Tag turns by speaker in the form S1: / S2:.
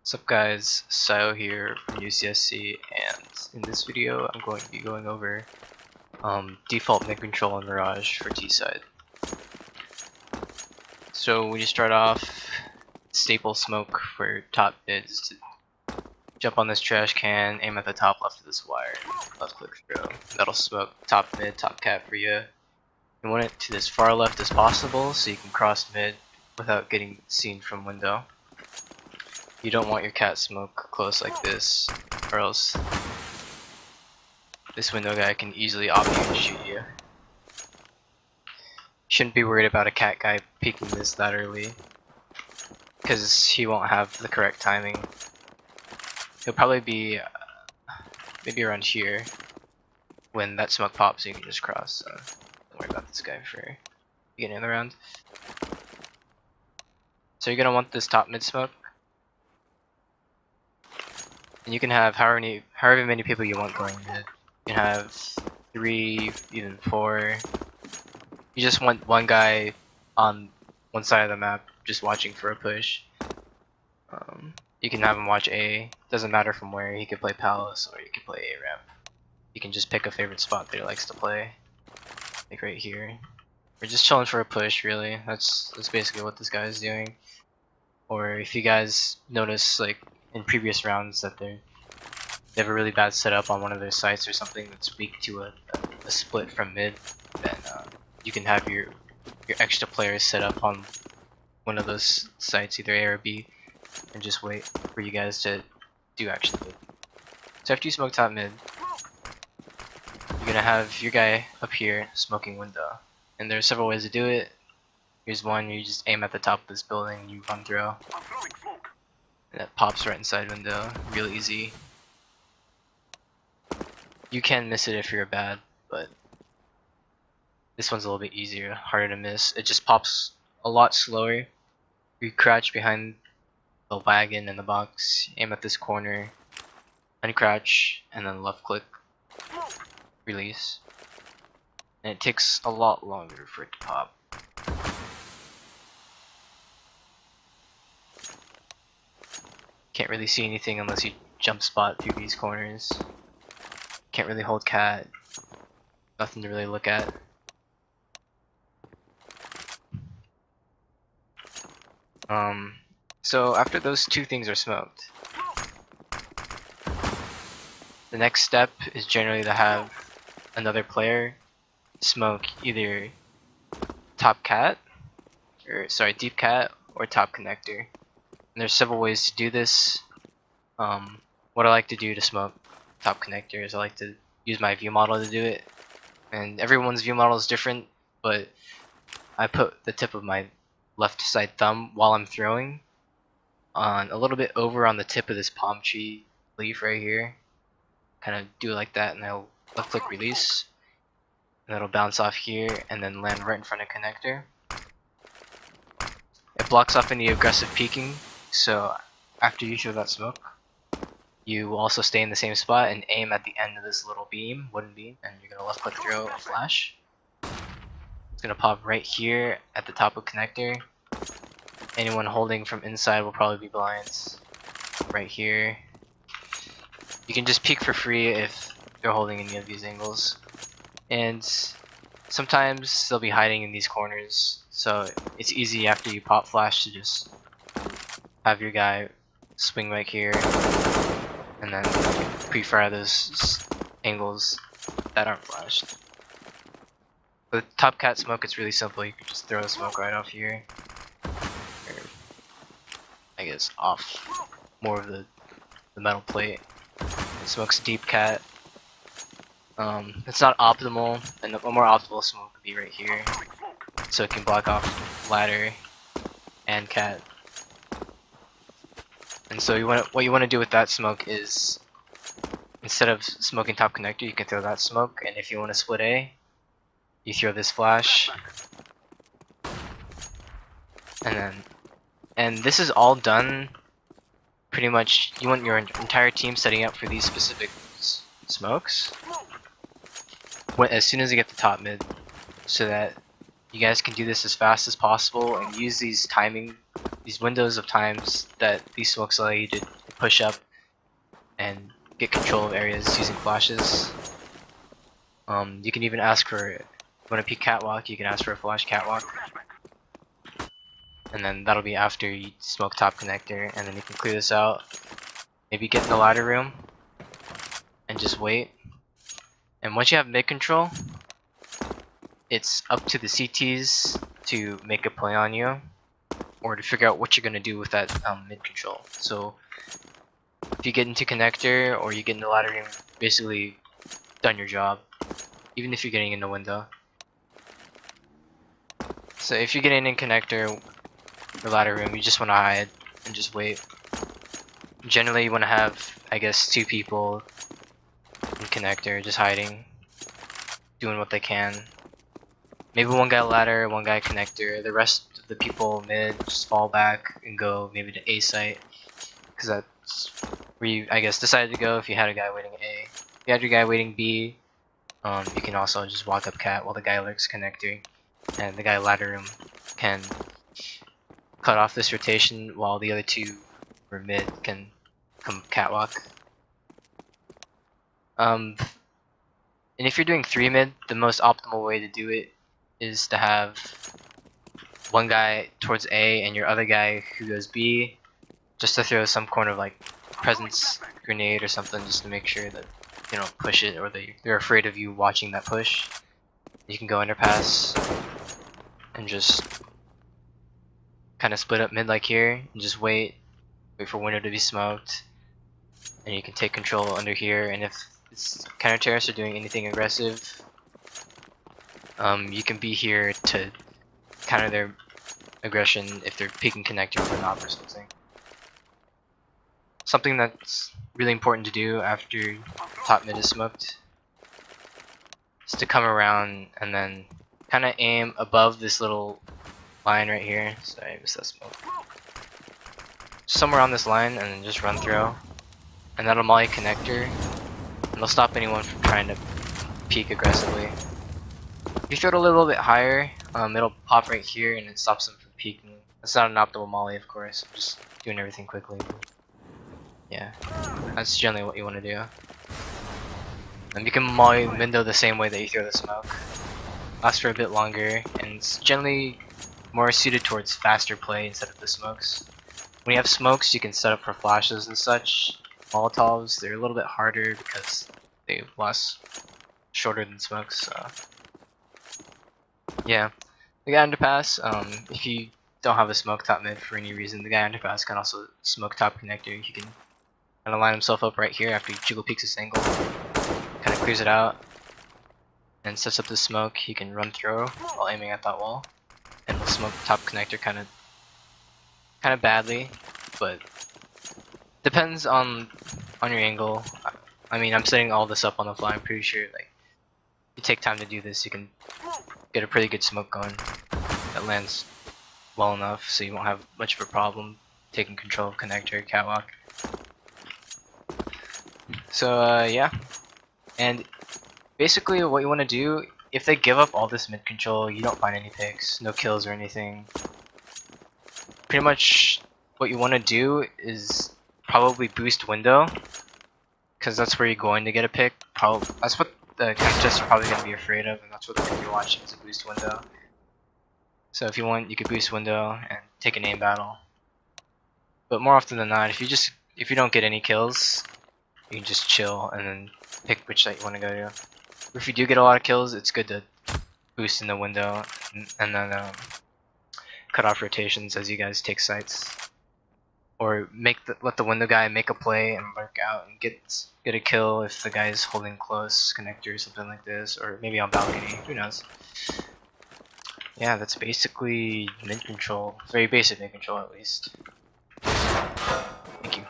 S1: What's up guys, Saiyo here from UCSC, and in this video I'm going to be going over default mid control in Mirage for T-side. So when you start off, staple smoke for top mid is to jump on this trash can, aim at the top left of this wire, left click throw. That'll smoke top mid, top cat for you. You want it to as far left as possible so you can cross mid without getting seen from window. You don't want your cat smoke close like this, or else this window guy can easily op you and shoot you. Shouldn't be worried about a cat guy peeking this that early, because he won't have the correct timing. He'll probably be maybe around here when that smoke pops, so you can just cross. So don't worry about this guy for beginning of the round. So you're gonna want this top mid smoke. And you can have however many people you want going mid. You can have 3, even 4. You just want one guy on one side of the map just watching for a push. You can have him watch A. Doesn't matter from where. He could play Palace or you could play A ramp. You can just pick a favorite spot that he likes to play, like right here. We're just chilling for a push, really. That's basically what this guy is doing. Or if you guys notice, like in previous rounds, that they have a really bad setup on one of their sites or something that's weak to a split from mid, then you can have your extra players set up on one of those sites, either A or B, and just wait for you guys to do action mid. So after you smoke top mid, you're gonna have your guy up here smoking window, and there's several ways to do it. Here's one: you just aim at the top of this building, you run throw. And that pops right inside window, real easy. You can miss it if you're bad, but this one's a little bit easier, harder to miss. It just pops a lot slower. You crouch behind the wagon in the box, aim at this corner, uncrouch, and then left click, release. And it takes a lot longer for it to pop. Can't really see anything unless you jump spot through these corners. Can't really hold cat. Nothing to really look at. So after those two things are smoked, the next step is generally to have another player smoke either top cat, or sorry, deep cat, or top connector. And there's several ways to do this. What I like to do to smoke top connector is I like to use my view model to do it. And everyone's view model is different, but I put the tip of my left side thumb while I'm throwing on a little bit over on the tip of this palm tree leaf right here. Kind of do it like that, and I'll left click release. And it'll bounce off here and then land right in front of connector. It blocks off any aggressive peeking, so after you throw that smoke, you will also stay in the same spot and aim at the end of this little beam, wooden beam, and you're gonna left click throw a flash. It's gonna pop right here at the top of connector. Anyone holding from inside will probably be blinds. Right here. You can just peek for free if they're holding any of these angles. And sometimes they'll be hiding in these corners, so it's easy after you pop flash to just have your guy swing right here and then pre-fire those angles that aren't flashed. With top cat smoke, it's really simple. You can just throw a smoke right off here, or I guess off more of the metal plate. It smokes deep cat. It's not optimal, and a more optimal smoke would be right here, so it can block off ladder and cat. And so what you want to do with that smoke is, instead of smoking top connector, you can throw that smoke, and if you want to split A, you throw this flash, and this is all done pretty much. You want your entire team setting up for these specific smokes as soon as you get the top mid, so that you guys can do this as fast as possible and use these windows of times that these smokes allow you to push up and get control of areas using flashes. You can even ask for, when a peek catwalk, you can ask for a flash catwalk. And then that'll be after you smoke top connector, and then you can clear this out. Maybe get in the ladder room and just wait. And once you have mid control, it's up to the CTs to make a play on you, or to figure out what you're gonna do with that mid control. So if you get into connector or you get in the ladder room, basically done your job, even if you're getting in the window. So if you're getting in connector or ladder room, you just want to hide and just wait. Generally, you want to have, I guess, 2 people in connector just hiding, doing what they can. Maybe one guy ladder, one guy connector. The rest of the people mid just fall back and go maybe to A site, because that's where you, I guess, decided to go if you had a guy waiting A. If you had your guy waiting B, you can also just walk up cat while the guy lurks connector, and the guy ladder room can cut off this rotation while the other 2 or mid can come catwalk. And if you're doing 3 mid, the most optimal way to do it is to have one guy towards A and your other guy who goes B, just to throw some kind of like presence grenade or something, just to make sure that they don't push it, or they're afraid of you watching that push. You can go underpass and just kind of split up mid like here and just wait for window to be smoked, and you can take control under here. And if counter terrorists are doing anything aggressive, you can be here to counter their aggression if they're peeking connector with an op or something. Something that's really important to do after top mid is smoked is to come around and then kind of aim above this little line right here. Sorry, I missed that smoke. Somewhere on this line, and then just run through, and that'll molly connector, and they'll stop anyone from trying to peek aggressively. If you throw it a little bit higher, it'll pop right here and it stops them from peeking. That's not an optimal molly, of course. I'm just doing everything quickly. Yeah, that's generally what you want to do. And you can molly window the same way that you throw the smoke. Lasts for a bit longer, and it's generally more suited towards faster play instead of the smokes. When you have smokes, you can set up for flashes and such. Molotovs, they're a little bit harder because they last shorter than smokes. So yeah, the guy underpass, if you don't have a smoke top mid for any reason, the guy underpass can also smoke top connector. He can kind of line himself up right here after he jiggle peeks his angle, kind of clears it out, and sets up the smoke. He can run through while aiming at that wall, and will smoke top connector kind of badly, but depends on your angle. I mean, I'm setting all this up on the fly. I'm pretty sure, like, if you take time to do this, you can get a pretty good smoke going that lands well enough, so you won't have much of a problem taking control of connector, catwalk. So yeah, and basically what you want to do, if they give up all this mid control, you don't find any picks, no kills or anything. Pretty much what you want to do is probably boost window, because that's where you're going to get a pick. That's what the contestants are probably going to be afraid of, and that's what they're going to be watching, is a boost window. So if you want, you could boost window and take an aim battle. But more often than not, if you don't get any kills, you can just chill and then pick which site you want to go to. If you do get a lot of kills, it's good to boost in the window and then cut off rotations as you guys take sites, or let the window guy make a play and lurk out and get a kill if the guy is holding close connector or something like this, or maybe on balcony. Who knows? Yeah, that's basically mid control. Very basic mid control, at least. Thank you.